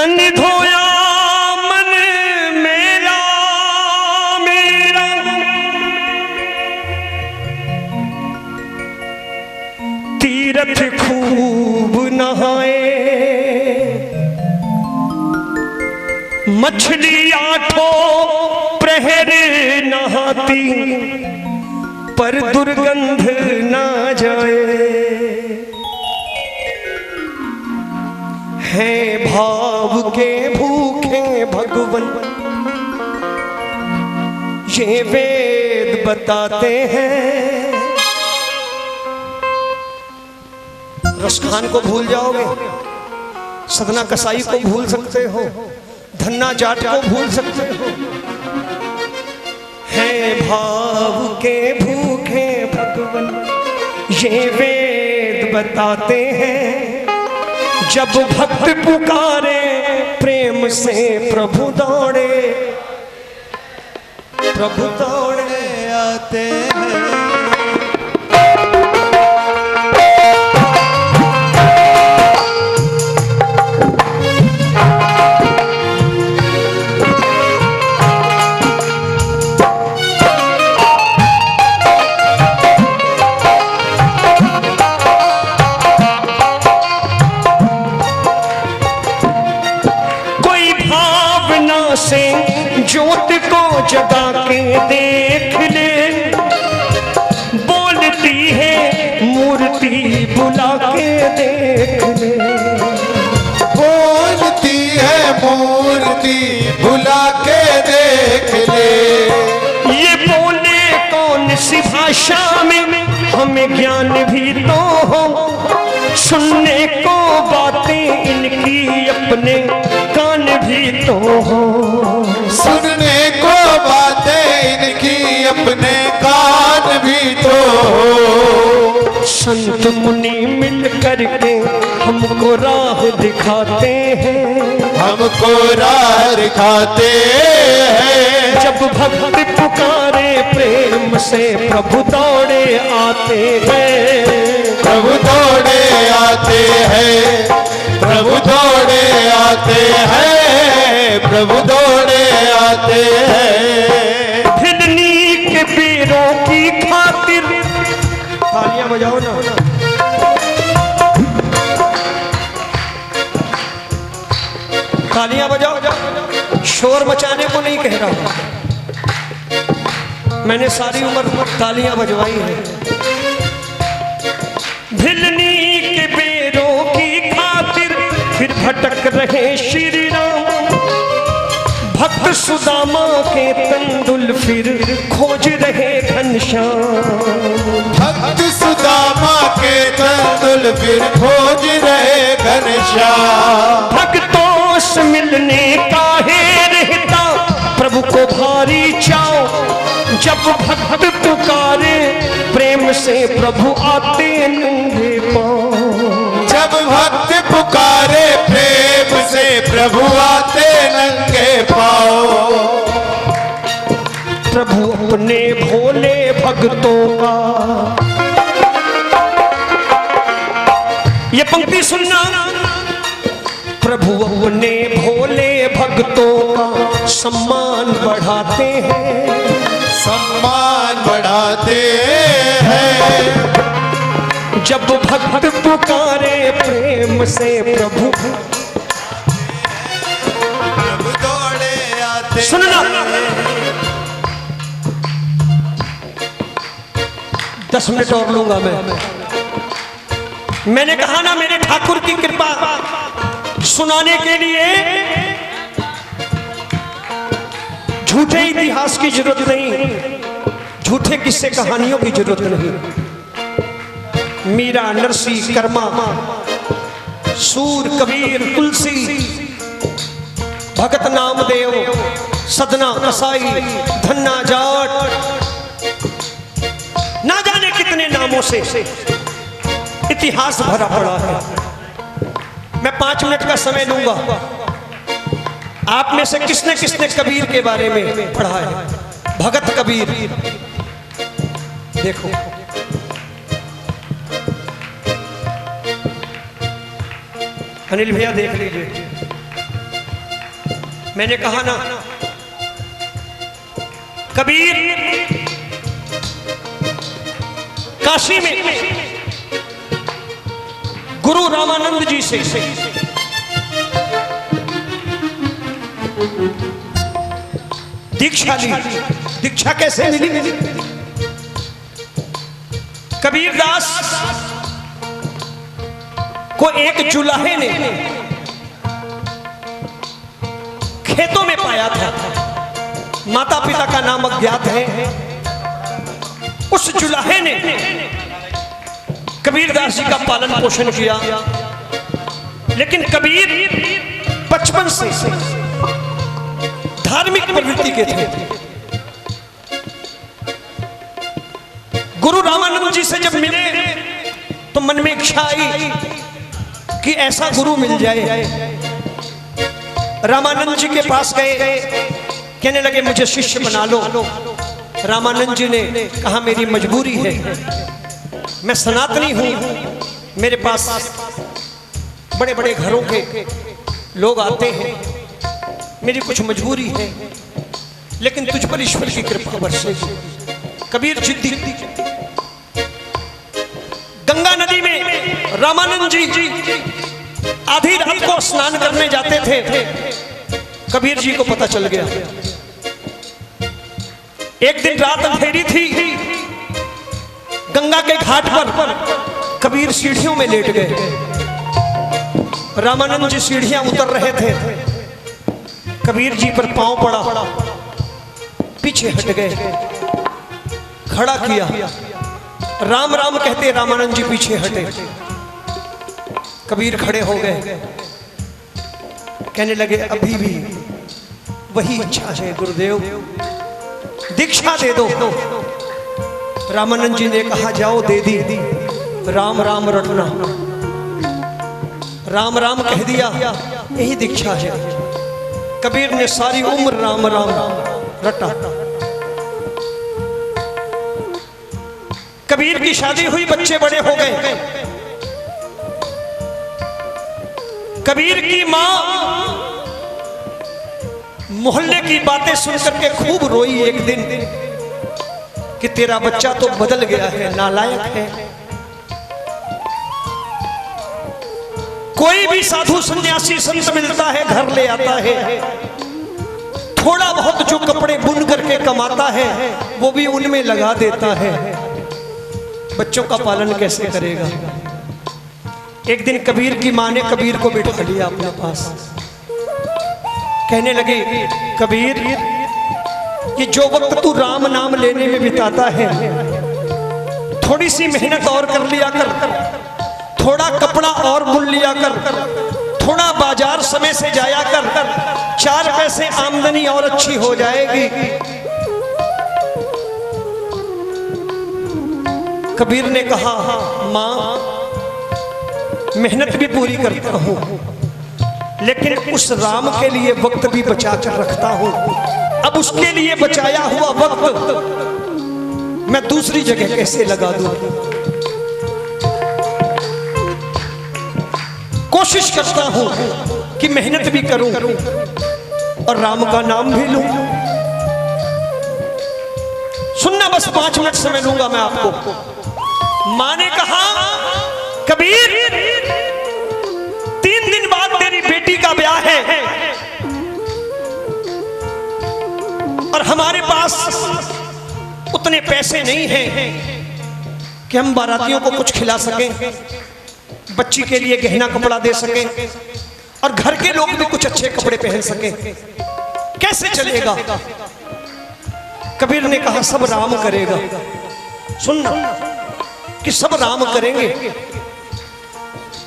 तन धोया मन मेरा मेरा, तीरथ खूब नहाए, मछली आठों प्रहर नहाती, पर दुर्गंध ना जाए। हैं भाव के भूखे भगवन, ये वेद बताते हैं। रसखान को भूल जाओगे, सदना कसाई को भूल सकते हो, धन्ना जाट को भूल सकते हो। हैं भाव के भूखे भगवन, ये वेद बताते हैं। जब भक्त पुकारे प्रेम से प्रभु दौड़े, प्रभु दौड़े आते हैं। ज्योत को जगा के देख ले, बोलती है मूर्ति बुला के देख ले, बोलती है मूर्ति बुला के देख ले। ये बोले कौन सी भाषा में, हमें ज्ञान भी तो हो, सुनने को बातें इनकी अपने कान भी तो हो, सुनने को बातें इनकी अपने कान भी तो हो। संत मुनि मिल करके हमको राह दिखाते हैं, हमको राह दिखाते हैं। जब भक्त पुकारे प्रेम से प्रभु दौड़े आते हैं, प्रभु दौड़े आते हैं, प्रभु दौड़े आते हैं, प्रभु दौड़े आते हैं। भिलनी के पीरों की खातिर तालियां बजाओ ना, तालियां बजाओ। शोर मचाने को नहीं कह रहा हूं, मैंने सारी उम्र तालियां बजवाई है। भिलनी के बेरों की खातिर फिर भटक रहे श्री राम, भक्त सुदामा के तंदुल फिर खोज रहे घनश्याम, भक्त सुदामा के तंदुल फिर खोज रहे घनश्याम। भक्तों से मिलने का है रहता प्रभु को भारी चाव, जब भक्त पुकारे प्रेम से प्रभु आते नंगे पांव, जब भक्त पुकारे प्रेम से प्रभु आते नंगे पाँव। प्रभु अपने भोले भक्तों का, ये पंक्ति सुनना, प्रभु अपने भोले भक्तों का सम्मान बढ़ाते हैं, सम्मान बढ़ाते हैं। जब भक्त पुकारे प्रेम से प्रभु, प्रभु दौड़े आते। सुनना, 10 मिनट और लूंगा मैंने कहा ना, मेरे ठाकुर की कृपा सुनाने के लिए झूठे इतिहास की जरूरत नहीं, झूठे किस्से कहानियों की जरूरत नहीं। मीरा, नरसी, कर्मा, सूर, कबीर, तुलसी, भगत नामदेव, सदना कसाई, धन्ना जाट, ना जाने कितने नामों से इतिहास भरा पड़ा है। मैं 5 मिनट का समय लूंगा। आप में से किसने किसने कबीर के बारे में पढ़ा है? भगत कबीर, देखो अनिल भैया देख लीजिए। मैंने कहा ना, कबीर काशी में गुरु रामानंद जी से दीक्षा ली। दीक्षा कैसे मिली? कबीरदास को एक जुलाहे ने खेतों में पाया था। माता पिता का नाम अज्ञात है। उस जुलाहे ने कबीरदास जी का पालन पोषण किया, लेकिन कबीर बचपन से धार्मिक प्रवृत्ति के थे। गुरु रामानंद जी से जब मिले तो मन में इच्छा आई कि ऐसा गुरु मिल जाए। रामानंद जी के पास गए, कहने लगे मुझे शिष्य बना लो। रामानंद जी ने कहा मेरी मजबूरी है, मैं सनातनी हूं, मेरे पास बड़े बड़े घरों के लोग आते हैं, मेरी कुछ मजबूरी है, लेकिन तुझ पर ईश्वर की कृपा बरसेगी। कबीर जिद्दी। गंगा नदी में रामानंद जी आधी रात को स्नान करने जाते थे। कबीर जी को पता चल गया। एक दिन रात अंधेरी थी, गंगा के घाट पर कबीर सीढ़ियों में लेट गए। रामानंद जी सीढ़ियां उतर रहे थे, कबीर जी पर पांव पड़ा, पीछे हट गए, खड़ा किया, राम राम कहते रामानंद जी पीछे हटे। कबीर खड़े हो गए, कहने लगे अभी भी वही इच्छा है गुरुदेव, दीक्षा दे दो। रामानंद जी ने कहा जाओ दे दी, राम राम रटना। राम राम कह दिया, यही दीक्षा है। कबीर ने सारी उम्र राम राम रटा। कबीर की शादी हुई, बच्चे बड़े हो गए। कबीर की मां मोहल्ले की बातें सुनकर के खूब रोई एक दिन कि तेरा बच्चा तो बदल गया है, नालायक है। कोई भी साधु सन्यासी संत मिलता है, घर ले आता है, थोड़ा बहुत जो कपड़े बुन करके कमाता है वो भी उनमें लगा देता है। बच्चों का पालन कैसे करेगा? एक दिन कबीर की मां ने कबीर को बिठा लिया अपने पास, कहने लगे कबीर ये जो वक्त तू राम नाम लेने में बिताता है, थोड़ी सी मेहनत और कर लिया कर, थोड़ा कपड़ा और बुन लिया कर, थोड़ा बाजार समय से जाया कर, 4 पैसे आमदनी और अच्छी हो जाएगी। कबीर ने कहा मां मेहनत भी पूरी करता हूं, लेकिन उस राम के लिए वक्त भी बचा कर रखता हूं। अब उसके लिए बचाया हुआ वक्त मैं दूसरी जगह कैसे लगा दूं? कोशिश करता हूं कि मेहनत भी करूं और राम का नाम भी लूं। सुनना, बस 5 मिनट समय लूंगा मैं आपको। मां ने कहा कबीर 3 दिन बाद तेरी बेटी का ब्याह है और हमारे पास उतने पैसे नहीं हैं कि हम बारातियों को कुछ खिला सकें, बच्ची के लिए गहना कपड़ा दे सकें और घर के लोग भी कुछ अच्छे कपड़े पहन सकें। कैसे चलेगा? कबीर ने कहा सब राम करेगा। सुनना कि सब राम करेंगे,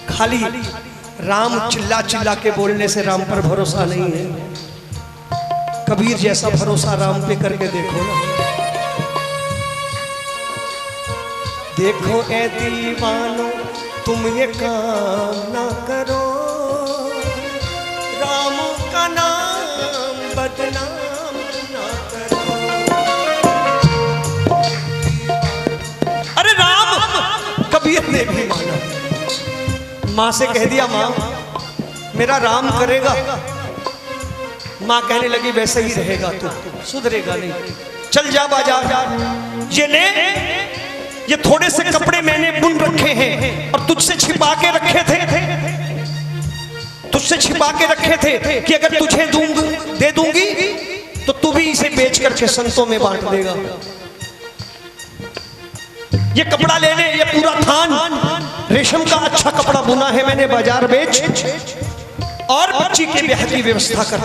खाली राम चिल्ला चिल्ला के बोलने से राम पर भरोसा नहीं है। कबीर जैसा भरोसा राम पे करके देखो ना। देखो ए दीवानो तुम ये काम ना करो, राम का नाम बदनाम ना करो। अरे राम, कबीर ने भी माना। मां से कह दिया मां मेरा राम करेगा, माँ कहने लगी वैसे ही रहेगा तू, सुधरेगा नहीं, चल जा बाजार, ये ले, ये थोड़े से कपड़े मैंने बुन रखे हैं और तुझसे छिपा के रखे थे, तुझसे छिपा के रखे थे कि अगर तुझे दे दूंगी तो तू भी इसे बेच करके संतों में बांट देगा। ये कपड़ा ले ले, ये पूरा थान रेशम का अच्छा कपड़ा बुना है मैंने, बाजार बेच और बच्ची के ब्याह की व्यवस्था कर।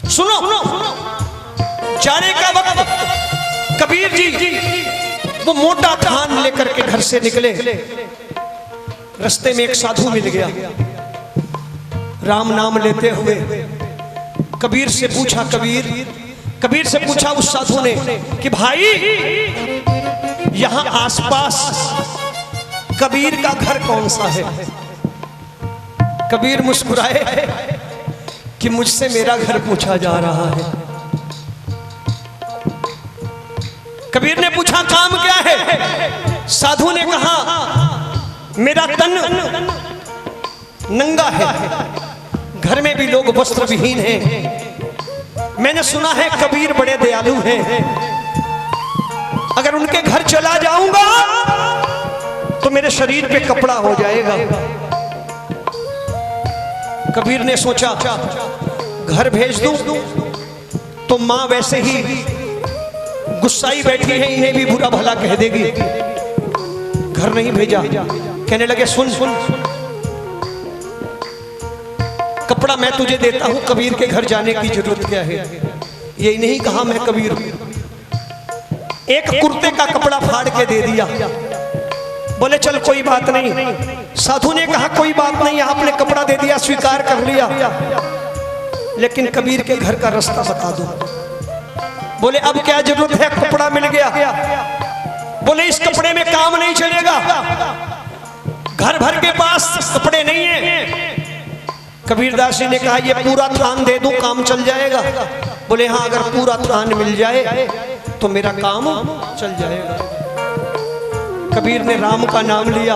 सुनो, जाने का वक्त कबीर जी वो मोटा थान लेकर के घर से निकले। रास्ते में एक साधु मिल गया, राम नाम लेते हुए कबीर से पूछा, कबीर से पूछा उस साधु ने कि भाई यहां आसपास कबीर का घर कौन सा है? कबीर मुस्कुराए कि मुझसे मेरा घर पूछा जा रहा है। कबीर ने पूछा काम क्या है? साधु ने कहा मेरा तन नंगा है, घर में भी लोग वस्त्र विहीन हैं। मैंने सुना है कबीर बड़े दयालु हैं, अगर उनके घर चला जाऊंगा तो मेरे शरीर पे कपड़ा हो जाएगा। कबीर ने सोचा घर भेज दूं तो मां वैसे ही गुस्साई बैठी है, इन्हें भी बुरा भला कह देगी, घर नहीं भेजा। कहने लगे सुन, कपड़ा मैं तुझे देता हूं, कबीर के घर जाने की जरूरत क्या है? यही नहीं कहा मैं कबीर हूं। एक कुर्ते का कपड़ा फाड़ के दे दिया, बोले चल कोई बात नहीं। साधु ने कहा कोई बात नहीं, आपने कपड़ा दे दिया, स्वीकार कर लिया, लेकिन कबीर के घर का रास्ता बता दो। बोले अब क्या जरूरत है, कपड़ा मिल गया। बोले इस कपड़े में काम नहीं चलेगा, घर भर के पास कपड़े नहीं है। कबीरदास जी ने कहा ये पूरा थान दे दूं काम चल जाएगा? बोले हाँ, अगर पूरा थान मिल जाए तो मेरा काम चल जाएगा। कबीर ने राम का नाम लिया,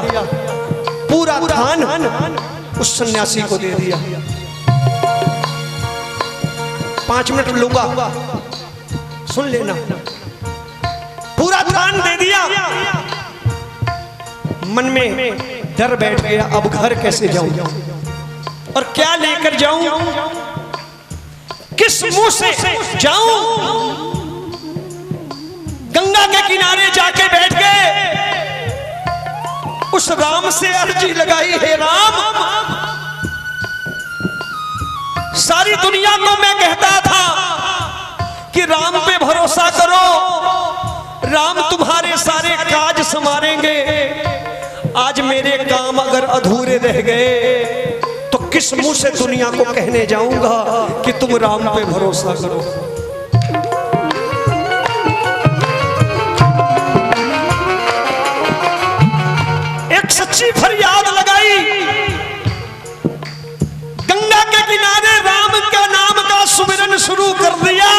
पूरा थान उस सन्यासी को दे दिया। 5 मिनट लूंगा, सुन लेना। पूरा थान दे दिया, मन में डर बैठ गया, अब घर कैसे जाऊं और क्या लेकर जाऊं, किस मुंह से जाऊं। गंगा के किनारे जाके बैठ गए, उस राम से अर्जी लगाई, हे राम सारी दुनिया को मैं कहता था कि राम पे भरोसा करो, राम तुम्हारे सारे काज संवारेंगे। आज मेरे काम अगर अधूरे रह गए तो किस मुंह से दुनिया को कहने जाऊंगा कि तुम राम पे भरोसा करो। एक सच्ची फरियाद लगाई, गंगा के किनारे राम का नाम का सुमिरन शुरू कर दिया।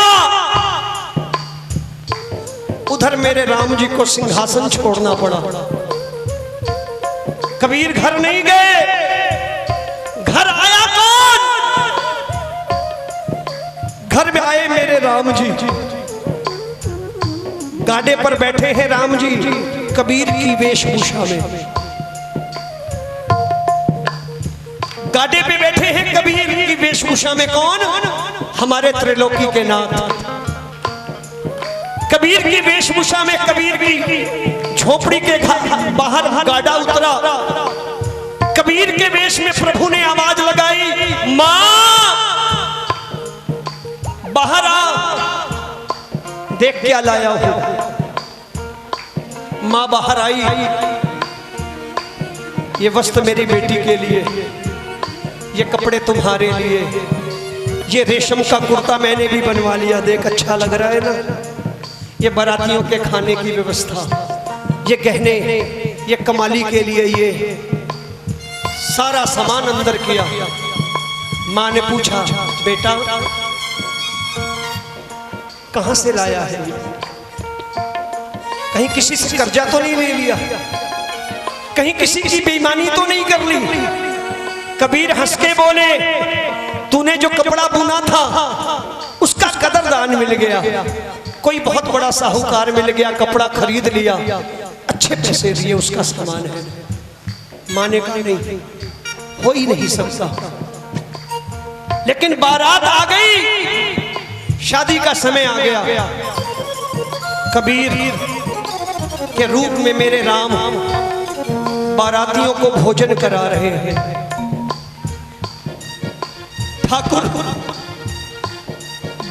उधर मेरे राम जी को सिंहासन छोड़ना पड़ा। कबीर घर नहीं गए, घर आया कौन? घर में आए मेरे राम जी, गाड़े पर बैठे हैं राम जी कबीर की वेशभूषा में। गाड़े पे बैठे हैं कबीर की वेशभूषा में, कौन? हमारे त्रिलोकी के नाथ। कबीर की वेशभूषा में कबीर की झोपड़ी के बाहर गाड़ा उतरा। कबीर के वेश में प्रभु ने आवाज लगाई, मां बाहर आ, देख क्या लाया हूं। मां बाहर आई, ये वस्त्र मेरी बेटी के लिए, ये कपड़े तुम्हारे लिए, ये रेशम का कुर्ता मैंने भी बनवा लिया, देख अच्छा लग रहा है ना। ये बारातियों के खाने की व्यवस्था, ये गहने, ये कमाली के लिए, ये सारा सामान अंदर किया। मां ने पूछा, बेटा कहां से लाया है? कहीं किसी से कर्जा तो नहीं ले लिया? कहीं किसी की बेईमानी तो नहीं कर ली? कबीर हंस के बोले, तूने जो कपड़ा बुना था उसका कदरदान मिल गया, कोई बहुत बड़ा साहूकार मिल गया, कपड़ा खरीद लिया, अच्छे पैसे दिए, उसका सामान है। माँ ने कहा नहीं, हो ही नहीं सकता। लेकिन बारात आ गई, शादी का समय आ गया। कबीर के रूप में मेरे राम बारातियों को भोजन करा रहे हैं। ठाकुर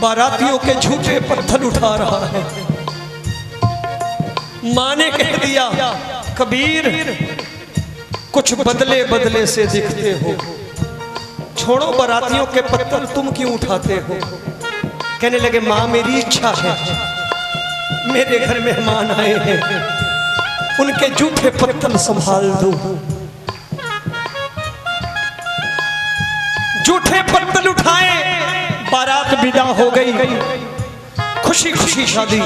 बारातियों के झूठे पत्थर उठा रहा है। मां ने कह दिया, कबीर कुछ बदले बदले से दिखते हो, छोड़ो बारातियों के पत्थर, तुम क्यों उठाते हो? कहने लगे, मां मेरी इच्छा है, मेरे घर मेहमान आए हैं, उनके झूठे पत्थर संभाल दो। झूठे पत्थर उठाए, बारात विदा हो गई, खुशी खुशी शादी।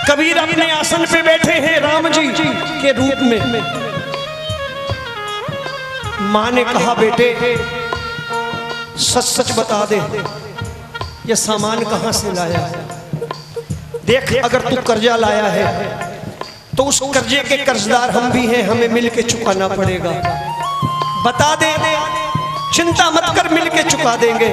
कबीर अपने आसन पे बैठे हैं राम जी के रूप में। मां ने कहा, बेटे सच सच बता दे, ये सामान कहां से लाया है? देख, अगर तू कर्जा लाया है तो उस कर्जे के कर्जदार हम भी हैं, हमें मिलके चुकाना पड़ेगा। बता दे, चिंता मत कर, मिलके चुका देंगे।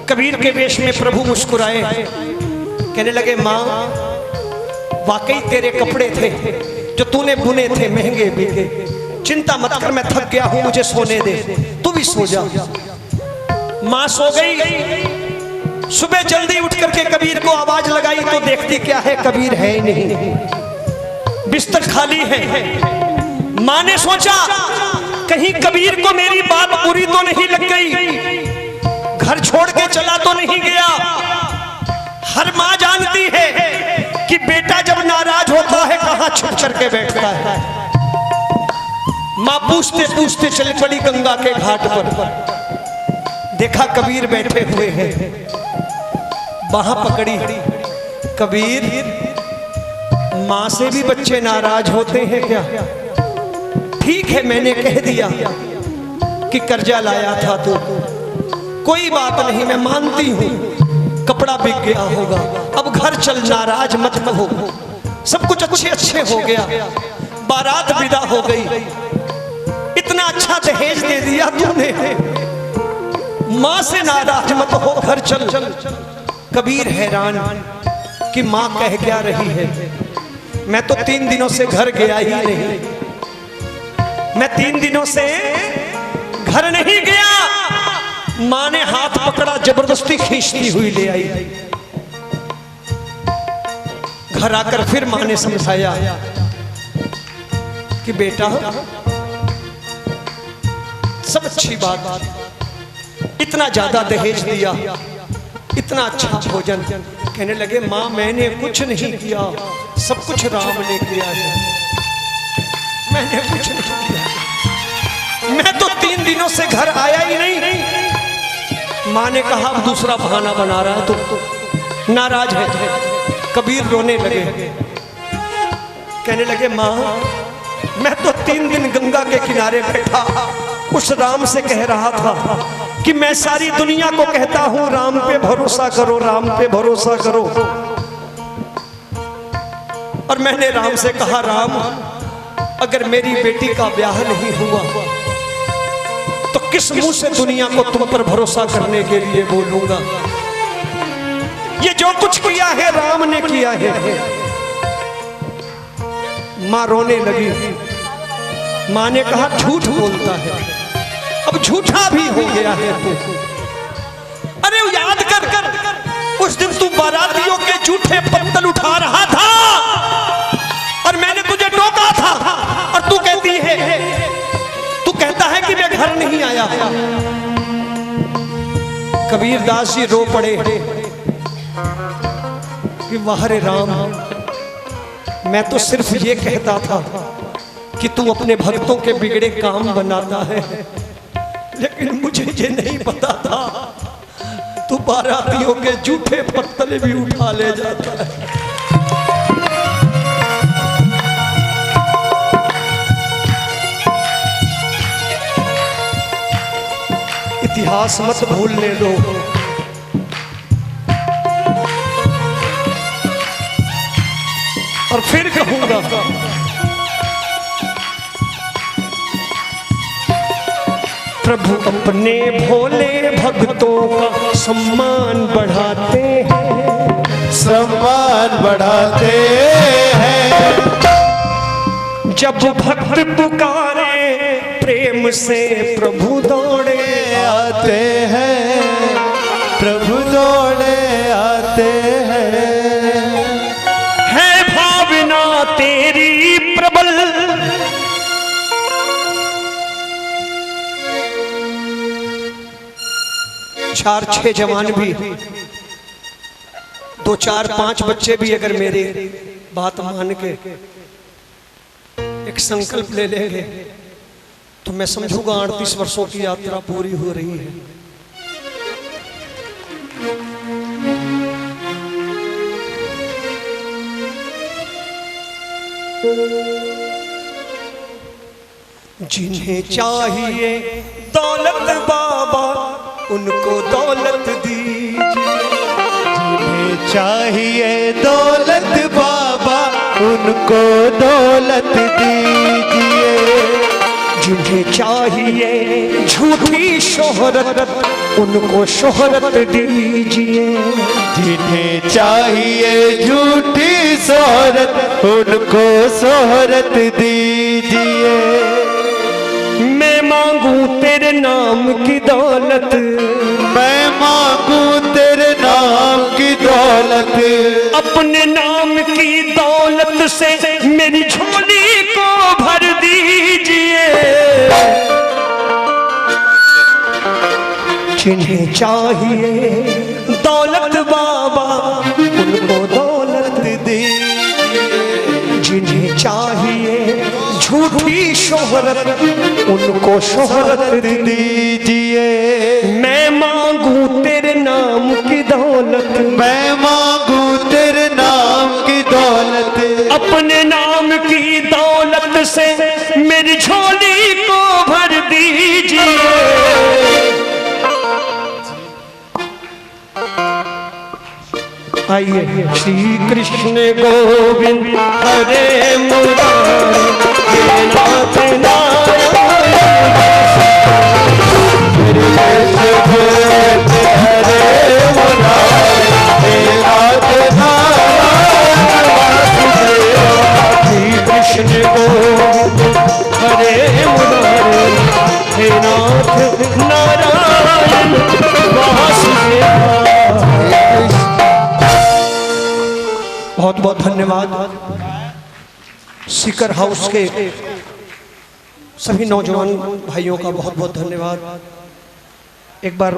कबीर के वेश में प्रभु मुस्कुराए, कहने लगे, मां वाकई तेरे कपड़े थे जो तूने बुने थे, महंगे बिके, चिंता मत कर, मैं थक गया हूं, मुझे सोने दे, तू भी सो जा। मां सो गई। सुबह जल्दी उठ करके कबीर को आवाज लगाई तो देखती क्या है, कबीर है ही नहीं, बिस्तर खाली है। मां ने सोचा कहीं कबीर को मेरी बात बुरी तो नहीं लग गई, घर छोड़ के चला तो नहीं गया। हर मां जानती है कि बेटा जब नाराज होता है कहां छुप करके बैठता है। मां पूछते पूछते चल पड़ी गंगा के घाट पर। देखा कबीर बैठे हुए हैं, बाह पकड़ी, कबीर मां से भी बच्चे नाराज होते हैं क्या? ठीक है, मैंने कह दिया कि कर्जा लाया था तो कोई बात नहीं, मैं मानती हूं, कपड़ा बिक गया होगा, अब घर चल, नाराज मत हो, सब कुछ अच्छे अच्छे हो गया। बारात विदा हो गई, इतना अच्छा दहेज दे दिया तूने, मां से नाराज मत हो, घर चल। कबीर हैरान कि मां कह क्या रही है। मैं तो 3 दिनों से घर गया ही नहीं, मैं 3 दिनों से घर नहीं गया। मां ने हाथ पकड़ा, जबरदस्ती खींचती हुई ले आई। घर आकर फिर मां ने समझाया कि बेटा सब अच्छी बात, इतना ज्यादा दहेज दिया, इतना अच्छा भोजन। कहने लगे, मां मैंने कुछ नहीं किया, सब कुछ राम ने किया है, मैंने कुछ नहीं किया, मैं तो 3 दिनों से घर आया ही नहीं। मां ने कहा, अब दूसरा बहाना बना रहा है, तो नाराज है। कबीर रोने लगे, कहने लगे, मां मैं तो 3 दिन गंगा के किनारे बैठा, उस राम से कह रहा था कि मैं सारी दुनिया को कहता हूं राम पे भरोसा करो, राम पे भरोसा करो। और मैंने राम से कहा, राम अगर मेरी बेटी का ब्याह नहीं हुआ तो किस मुंह से दुनिया को तुम पर भरोसा करने के लिए बोलूंगा। ये जो कुछ किया है राम ने किया है। मां रोने लगी। मां ने कहा, झूठ बोलता है, अब झूठा भी हो गया है तू। अरे याद कर, उस दिन तू बारातियों के झूठे पत्तल उठा रहा था और मैंने तुझे टोका था, और तू कहती है, तू कहता है कि मैं घर नहीं आया। कबीर दास जी रो पड़े कि वाह रे राम, मैं तो सिर्फ ये कहता था कि तू अपने भक्तों के बिगड़े काम बनाता है, लेकिन मुझे ये नहीं पता था तू बारातियों के झूठे पत्तल भी उठा ले जाता है। इतिहास मत भूलने दो। और फिर कहूंगा, प्रभु अपने भोले भक्तों का सम्मान बढ़ाते हैं, सम्मान बढ़ाते हैं। जब भक्त पुकारे प्रेम से प्रभु दौड़े आते हैं, प्रभु दौड़े आते हैं। है भावना तेरी प्रबल, चार छह जवान भी, दो चार पांच बच्चे भी अगर मेरी बात मान के एक संकल्प ले लेंगे तो मैं समझूंगा 38 वर्षों की यात्रा पूरी हो रही है। जिन्हें चाहिए दौलत बाबा उनको दौलत दीजिए, जिन्हें चाहिए दौलत बाबा उनको दौलत दीजिए। जिन्हें चाहिए झूठी शोहरत उनको शोहरत दीजिए, जिन्हें चाहिए झूठी शोहरत उनको शोहरत दीजिए। मैं मांगू तेरे नाम की दौलत, मैं मांगू तेरे नाम की दौलत, अपने नाम की दौलत से मेरी झोली को भर दीजिए। जिन्हें चाहिए दौलत बाबा उनको दौलत दीजिए, जिन्हें चाहिए झूठी शोहरत उनको शोहरत दीजिए। मैं मांगू तेरे नाम की दौलत, मैं मांगू तेरे नाम की दौलत, अपने नाम की दौलत से मेरी झोली को भर दीजिए। आइए श्री कृष्ण गोविंद हरे मुरारी, हे नाथ नारायण हरे मुरारी, हे नाथ नारायण वासुदेवा। श्री कृष्ण गोविंद हरे मुरारी, हे नाथ नारायण वासुदेवा। बहुत बहुत धन्यवाद। सीकर हाउस के सभी नौजवान भाइयों का बहुत बहुत धन्यवाद। एक बार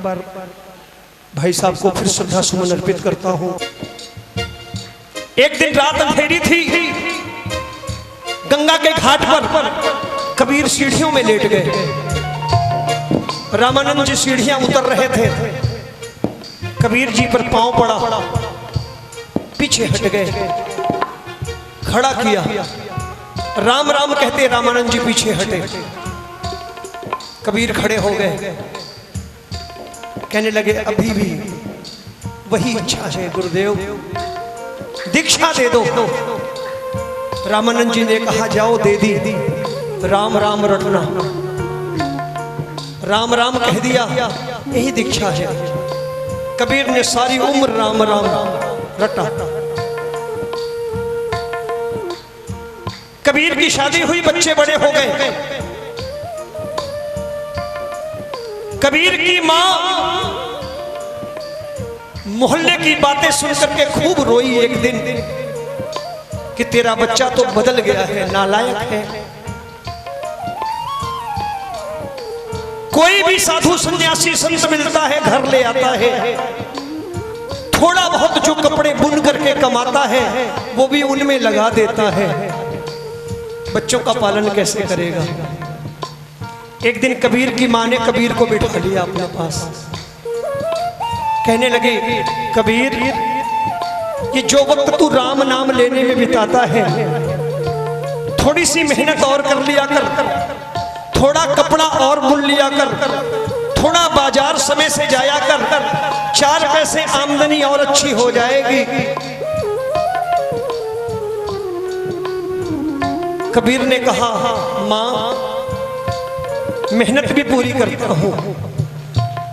भाई साहब को फिर श्रद्धा सुमन अर्पित करता हूं। एक दिन रात अंधेरी थी, गंगा के घाट पर कबीर सीढ़ियों में लेट गए। रामानंद जी सीढ़ियां उतर रहे थे, कबीर जी पर पांव पड़ा, पीछे हट गए, खड़ा किया, राम राम कहते रामानंद जी पीछे हटे। कबीर खड़े हो गए, कहने लगे अभी भी वही इच्छा है गुरुदेव, दीक्षा दे दो। रामानंद जी ने कहा जाओ दे दी, राम राम रटना। राम राम कह दिया, यही दीक्षा है। कबीर ने सारी उम्र राम राम रटा। कबीर की शादी हुई, बच्चे बड़े हो गए। कबीर की मां मोहल्ले की बातें सुनकर के खूब रोई एक दिन कि तेरा बच्चा तो बदल गया है, नालायक है। कोई भी साधु सन्यासी संत मिलता है, घर ले आता है, थोड़ा बहुत जो कपड़े बुन करके कमाता है वो भी उनमें लगा देता है। बच्चों का पालन कैसे करेगा? एक दिन कबीर की मां ने कबीर को बिठा लिया अपने पास, कहने लगे कबीर ये जो वक्त तू राम नाम लेने में बिताता है, थोड़ी सी मेहनत और कर लिया कर, थोड़ा कपड़ा और बुन लिया कर, थोड़ा बाजार समय से जाया कर, 4 पैसे आमदनी और अच्छी हो जाएगी। कबीर ने कहा, माँ मेहनत भी पूरी करता हूं,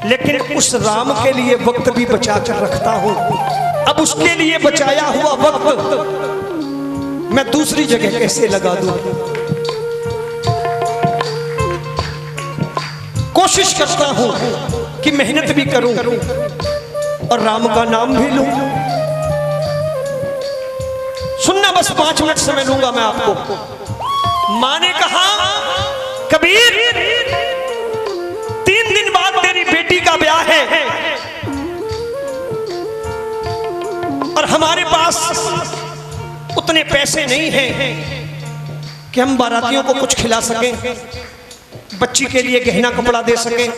लेकिन उस राम के लिए वक्त भी बचा कर रखता हूं। अब उसके लिए बचाया हुआ वक्त मैं दूसरी जगह कैसे लगा दूं? कोशिश करता हूं कि मेहनत भी करूं और राम का नाम भी लूं। सुनना, बस 5 मिनट समय लूंगा मैं आपको। मां ने कहा, कबीर 3 दिन बाद तेरी बेटी का ब्याह है और हमारे पास उतने पैसे नहीं हैं कि हम बारातियों को कुछ खिला सकें, बच्ची के लिए गहना कपड़ा दे सकें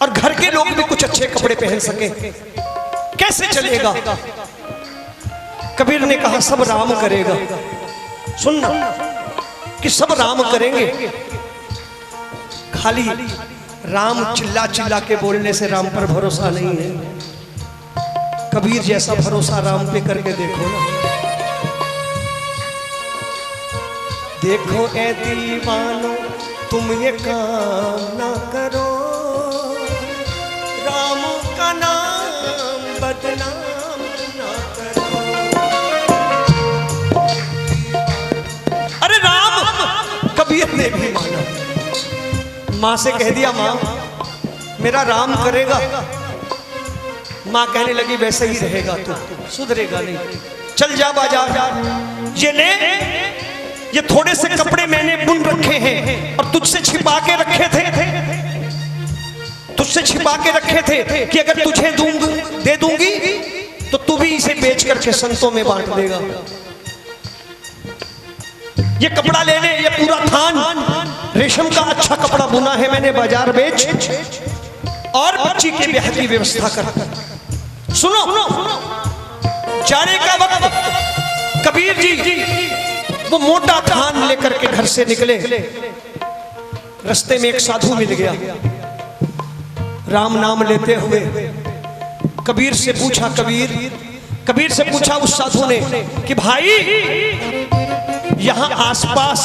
और घर के लोग भी कुछ अच्छे कपड़े पहन सकें। कैसे चलेगा? कबीर ने कहा, सब राम करेगा। सुनना कि सब राम करेंगे, खाली राम चिल्ला चिल्ला के बोलने से राम पर भरोसा नहीं है। कबीर जैसा भरोसा राम पे करके देखो ना। देखो ए दीवानो, तुम ये काम ना करो, राम का नाम बदनाम ना करो। अरे राम, कबीर ने भी माना। मां से कह दिया, मां मेरा राम करेगा। मां कहने लगी, वैसे ही रहेगा तू, सुधरेगा नहीं। चल जा बाजार, ये ले, ये थोड़े से कपड़े मैंने बुन रखे हैं और तुझसे छिपा के रखे थे, तुझसे छिपा के रखे थे कि अगर तुझे दे दूंगी तो तू भी इसे बेच करके संतों में बांट देगा। ये कपड़ा ले ले, ये पूरा थान रेशम का अच्छा कपड़ा बुना है मैंने, बाजार बेच और बच्ची के ब्याह की व्यवस्था कर। सुनो, जाने का वक्त कबीर जी वो मोटा थान लेकर के घर से निकले। रास्ते में एक साधु मिल गया, राम नाम लेते हुए। कबीर से पूछा, कबीर से पूछा उस साधु ने कि भाई यहां आसपास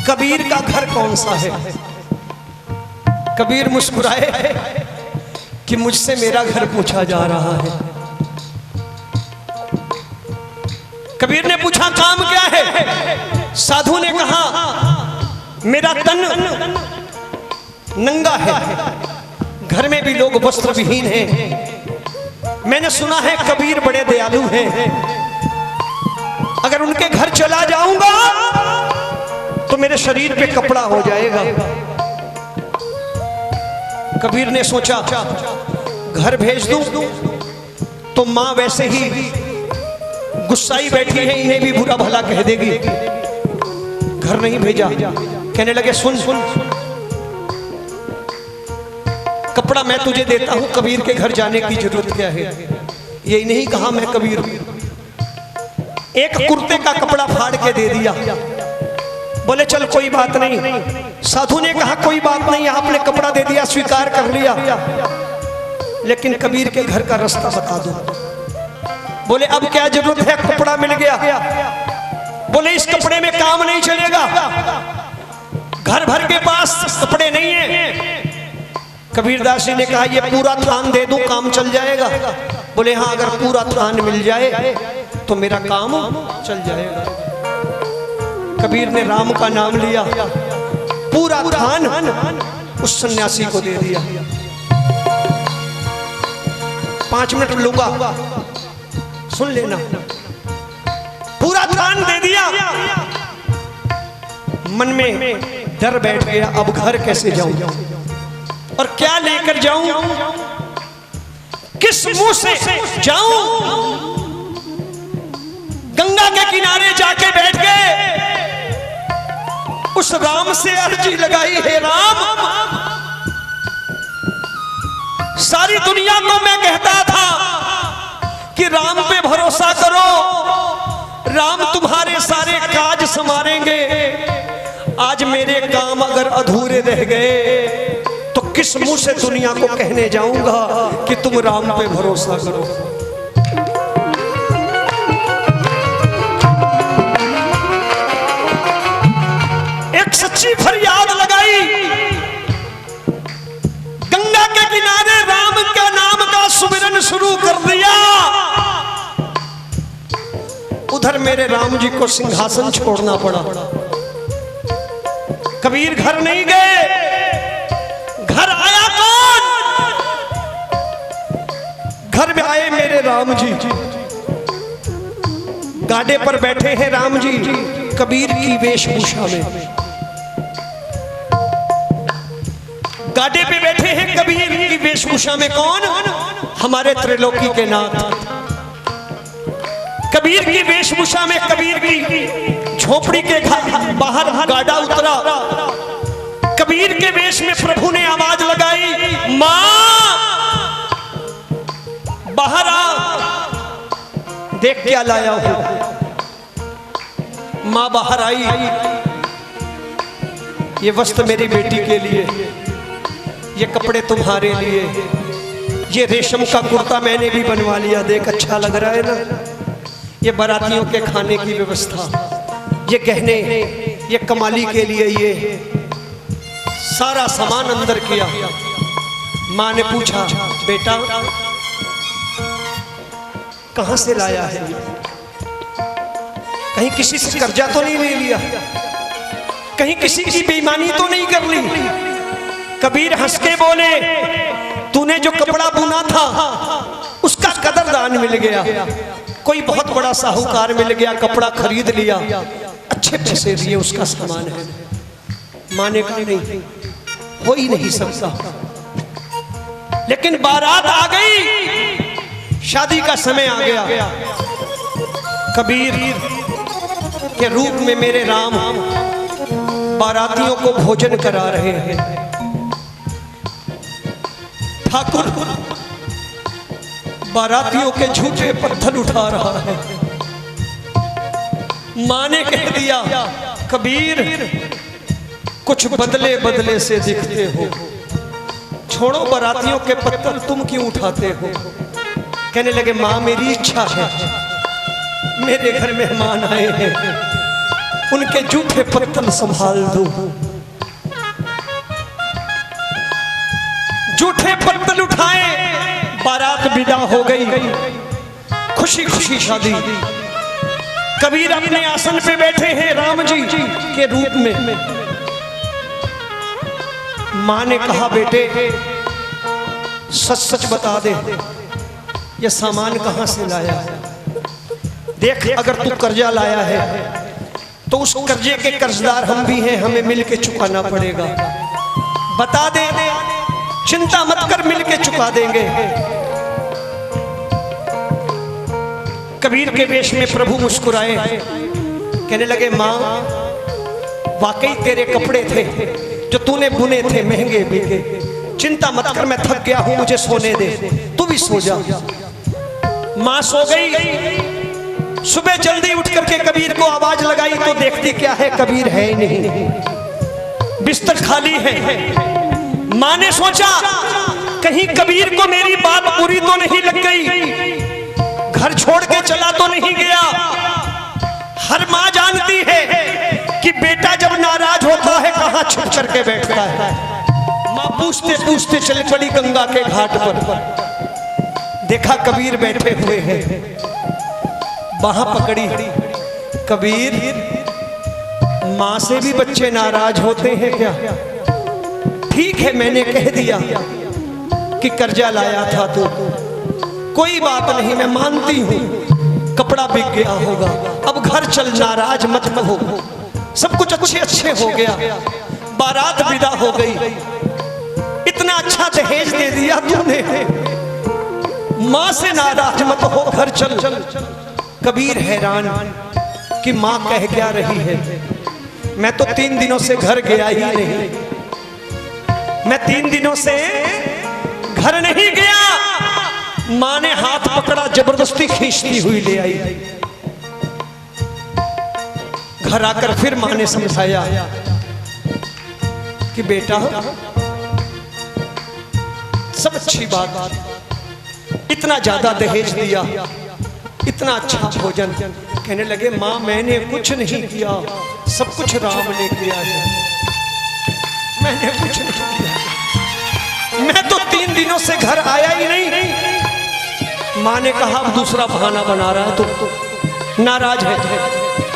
कबीर का घर कौन सा है? कबीर मुस्कुराए कि मुझसे मेरा घर पूछा जा रहा है। कबीर ने पूछा, काम क्या है? साधु ने कहा, मेरा तन नंगा है, घर में भी लोग वस्त्र विहीन हैं। मैंने सुना है कबीर बड़े दयालु हैं, अगर उनके घर चला जाऊंगा तो मेरे शरीर पे कपड़ा हो जाएगा। कबीर ने सोचा, घर भेज दूं तो मां वैसे ही गुस्साई बैठी है, इन्हें भी बुरा भला कह देगी। घर नहीं भेजा। कहने लगे, सुन, कपड़ा मैं तुझे देता हूं, कबीर के घर जाने की जरूरत क्या है? यही नहीं कहा मैं कबीर हूं। एक कुर्ते का कपड़ा फाड़ के दे दिया। बोले चल कोई बात नहीं। साधु ने कहा, कोई बात नहीं, आपने कपड़ा दे दिया, स्वीकार कर लिया, लेकिन कबीर के घर का रास्ता बता दो। बोले अब क्या जरूरत है, कपड़ा मिल गया। बोले इस कपड़े में काम नहीं चलेगा, घर भर के पास कपड़े नहीं है। कबीरदास जी ने कहा, ये पूरा थान दे दूं, काम चल जाएगा? बोले हाँ, अगर पूरा थान मिल जाए तो मेरा काम चल जाएगा। कबीर ने राम का नाम लिया, पूरा थान उस सन्यासी को दे दिया। 5 मिनट लूंगा, सुन लेना। पूरा थान दे दिया। मन में डर बैठ गया, अब घर कैसे जाऊं और क्या लेकर जाऊं, किस मुंह से जाऊं? गंगा के किनारे जाके बैठ गए, उस राम से अर्जी लगाई, हे राम, सारी दुनिया को मैं कहता था कि राम पे भरोसा करो, राम तुम्हारे सारे काज संवारेंगे। आज मेरे काम अगर अधूरे रह गए तो किस मुंह से दुनिया को कहने जाऊंगा कि तुम राम पे भरोसा करो। एक सच्ची फरियाद लगाई, गंगा के किनारे राम के नाम का सुमिरन शुरू कर दिया। उधर मेरे राम जी को सिंहासन छोड़ना पड़ा। कबीर घर नहीं गए। घर आया कौन? घर में आए मेरे राम जी। गाड़े पर बैठे हैं राम जी कबीर की वेशभूषा में। गाड़े पे बैठे हैं कबीर की वेशभूषा में। कौन? हमारे त्रिलोकी के नाथ। कबीर की वेशभूषा में कबीर की झोपड़ी के बाहर गाड़ा उतरा। कबीर के वेश में प्रभु ने आवाज लगाई, मां बाहर आ, देख क्या लाया हूं। मां बाहर आई, ये वस्त्र मेरी बेटी के लिए, ये कपड़े तुम्हारे लिए, ये रेशम का कुर्ता मैंने भी बनवा लिया, देख अच्छा लग रहा है ना। ये बारातियों के खाने की व्यवस्था, ये गहने, ये कमाली के लिए, ये सारा सामान अंदर किया। मां ने पूछा, बेटा कहां से लाया है? कहीं किसी से कर्जा तो नहीं ले लिया? कहीं किसी की बेईमानी तो नहीं कर ली? कबीर हंस के बोले, तूने जो कपड़ा बुना था उसका कदरदान मिल गया। कोई बहुत बड़ा साहूकार मिल गया, कपड़ा खरीद लिया, अच्छे पैसे दिए, उसका सामान है। मां ने कहा नहीं, हो ही नहीं सकता। लेकिन बारात आ गई, शादी का समय आ गया। कबीर के रूप में मेरे राम बारातियों को भोजन करा रहे हैं। ठाकुर बारातियों के झूठे पत्थर उठा रहा है। मां ने कह दिया, कबीर कुछ बदले बदले से दिखते हो, छोड़ो बारातियों के पत्थर, तुम क्यों उठाते हो? कहने लगे, मां मेरी इच्छा है, मेरे घर मेहमान आए हैं, उनके झूठे पत्थर संभाल दो। झूठे पत्थर उठाए, बारात विदा हो गई। खुशी खुशी शादी। कबीर अपने आसन पे बैठे हैं राम जी के रूप में। मां ने कहा, बेटे सच सच बता दे, ये सामान कहां से लाया है? देख, अगर तू कर्जा लाया है तो उस कर्जे के कर्जदार हम भी हैं, हमें मिलके चुकाना पड़ेगा। बता दे, चिंता मत कर, मिलके चुका देंगे। कबीर के वेश में प्रभु मुस्कुराए, कहने लगे, मां वाकई तेरे कपड़े थे जो तूने बुने थे, महंगे बिके। चिंता मत कर, मैं थक गया हूं, मुझे सोने दे, तू भी सो जा। मां सो गई। सुबह जल्दी उठ करके कबीर को आवाज लगाई तो देखती क्या है, कबीर है ही नहीं, बिस्तर खाली है। मां ने सोचा कहीं कबीर को मेरी बात बुरी तो नहीं लग गई, घर छोड़ के चला तो नहीं गया। हर मां जानती है कि बेटा जब नाराज होता है कहां छुप करके बैठता है। मां पूछते पूछते चल पड़ी गंगा के घाट पर। देखा कबीर बैठे हुए हैं, बाह पकड़ी। कबीर, मां से भी बच्चे नाराज होते हैं क्या? ठीक है, मैंने कह दिया कि कर्जा लाया था तो कोई बात नहीं, मैं मानती हूं, कपड़ा बिक गया होगा, अब घर चल, नाराज मत हो, सब कुछ अच्छे अच्छे हो गया। बारात विदा हो गई, इतना अच्छा दहेज दे दिया तूने, मां से नाराज मत हो, घर चल। कबीर हैरान कि मां कह क्या रही है। मैं तो 3 दिनों से घर गया ही नहीं, मैं 3 दिनों से घर नहीं गया। मां ने हाथ पकड़ा, जबरदस्ती खींचती हुई ले आई। घर आकर फिर मां ने समझाया कि बेटा सब अच्छी बात, इतना ज्यादा दहेज दिया, इतना अच्छा भोजन। कहने लगे माँ मैंने कुछ नहीं किया, सब कुछ राम ने किया है, मैंने कुछ नहीं किया, मैं तो 3 दिनों से घर आया ही नहीं। माँ ने कहा अब दूसरा बहाना बना रहा है, तो नाराज है।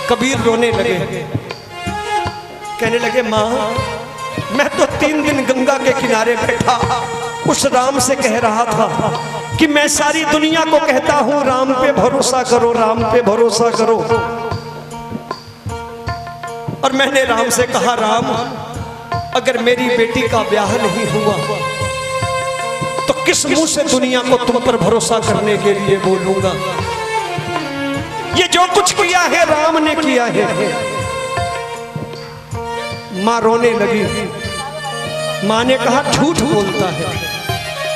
कबीर रोने लगे, कहने लगे माँ मैं तो 3 दिन गंगा के किनारे बैठा उस राम से कह रहा था कि मैं सारी दुनिया को कहता हूं राम पे भरोसा करो, राम पे भरोसा करो। और मैंने राम से कहा राम अगर मेरी बेटी का ब्याह नहीं हुआ तो किस मुंह से दुनिया को तुम पर भरोसा करने के लिए बोलूंगा। ये जो कुछ किया है राम ने किया है। मां रोने लगी। मां ने कहा झूठ बोलता है,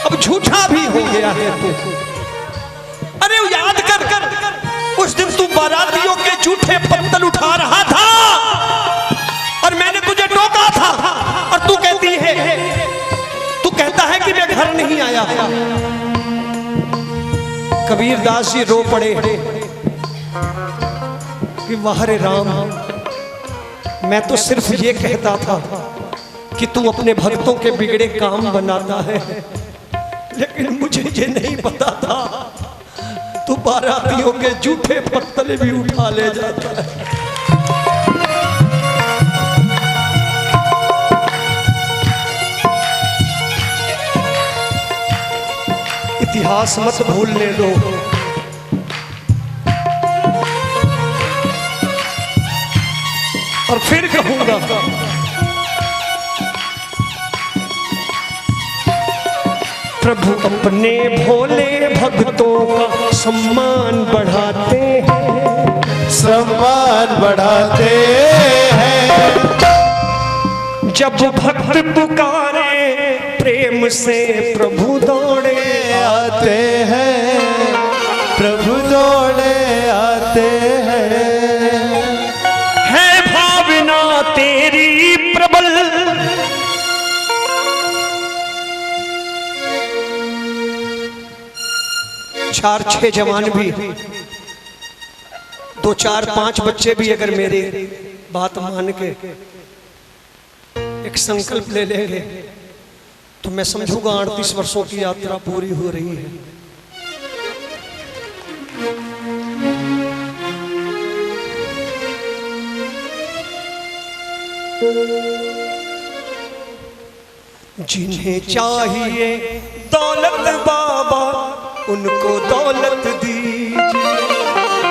अब झूठा भी हो गया है तू। अरे याद कर उस दिन तू बारातियों के झूठे पत्तल उठा रहा था और मैंने तुझे टोका था और तू कहता है कि मैं घर नहीं आया। कबीरदास जी रो पड़े कि वाह रे राम, मैं तो सिर्फ ये कहता था कि तू अपने भक्तों के बिगड़े काम बनाता है, लेकिन मुझे ये नहीं पता था तू बारातियों के झूठे पत्तल भी उठा ले जाता है। इतिहास मत भूलने दो। और फिर कहूंगा प्रभु अपने भोले भक्तों का सम्मान बढ़ाते हैं, सम्मान बढ़ाते हैं। जब भक्त पुकारे प्रेम से प्रभु दौड़े आते हैं, प्रभु दौड़े आते हैं। है भावना तेरी प्रबल, चार 6 जवान भी, 2 4 5 बच्चे भी अगर मेरे बात मान के एक संकल्प ले लेंगे तो मैं समझूंगा 38 वर्षों की यात्रा पूरी हो रही है। जिन्हें चाहिए दौलत बाबा उनको दौलत दीजिए,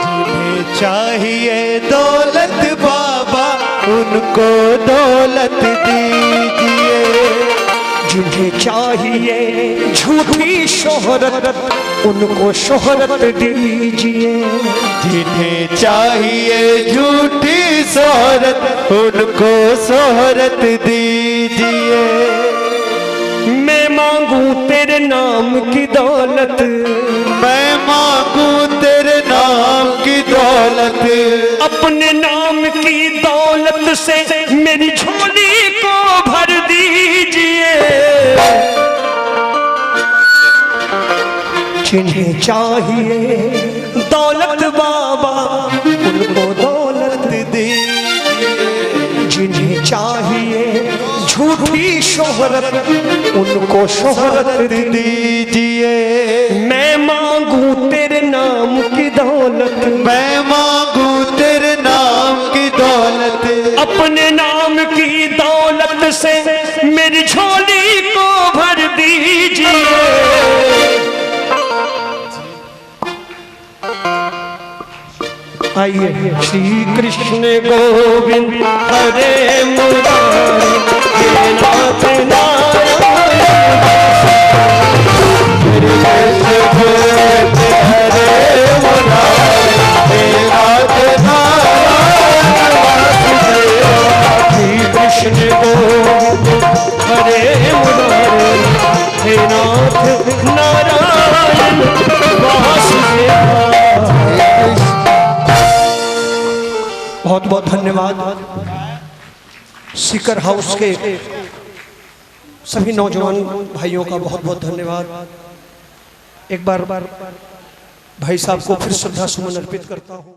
जिन्हें चाहिए दौलत बाबा उनको दौलत दीजिए। जिन्हें चाहिए झूठी शोहरत उनको शोहरत दीजिए, जिन्हें चाहिए झूठी शोहरत उनको शोहरत दीजिए। मैं मांगू तेरे नाम की दौलत, मैं मांगू तेरे नाम की दौलत, अपने नाम की दौलत से मेरी झोली को भर दीजिए। जिन्हें चाहिए दौलत बाबा उनको दौलत दीजिए, जिन्हें चाहिए झूठी शोहरत उनको शोहरत दीजिए। मैं मांगू तेरे नाम की दौलत, मैं मांगू तेरे नाम की दौलत, अपने नाम की दौलत से मेरी झोली को भर दीजिए। आइए श्री कृष्ण गोविंद हरे मुरारी, हे नाथ नारायण हरे मुरारी, हे नाथ नारायण वासुदेव। श्री कृष्ण गोविंद हरे मुरारी, हे नाथ नारायण वासुदेव। बहुत बहुत धन्यवाद। सीकर हाउस के सभी नौजवान भाइयों का बहुत बहुत धन्यवाद। एक बार भाई साहब को फिर श्रद्धा सुमन अर्पित करता हूँ।